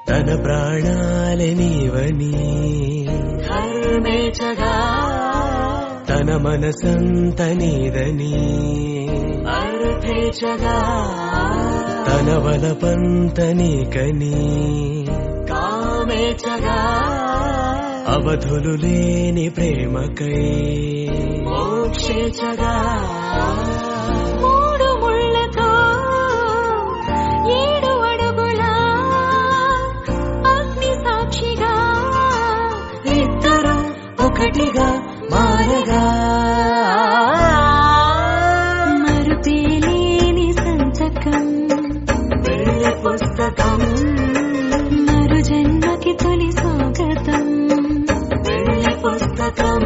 తన ప్రాణాలే నీవని ధర్మేచగా తన మనసంత నీదని అర్థేచగా తన వలపంత నీకని కామేచగా అవధులు లేని ప్రేమకై మోక్షేచగా మూడు ముళ్ళతో 7 అడుగుల అగ్ని సాక్షిగా ఇద్దరు ఒకటిగా మారగా మరుపేలేని సంతకం వెళ్ళి పుస్తకం మరు జన్మకి తొలి స్వాగతం వెళ్ళి పుస్తకం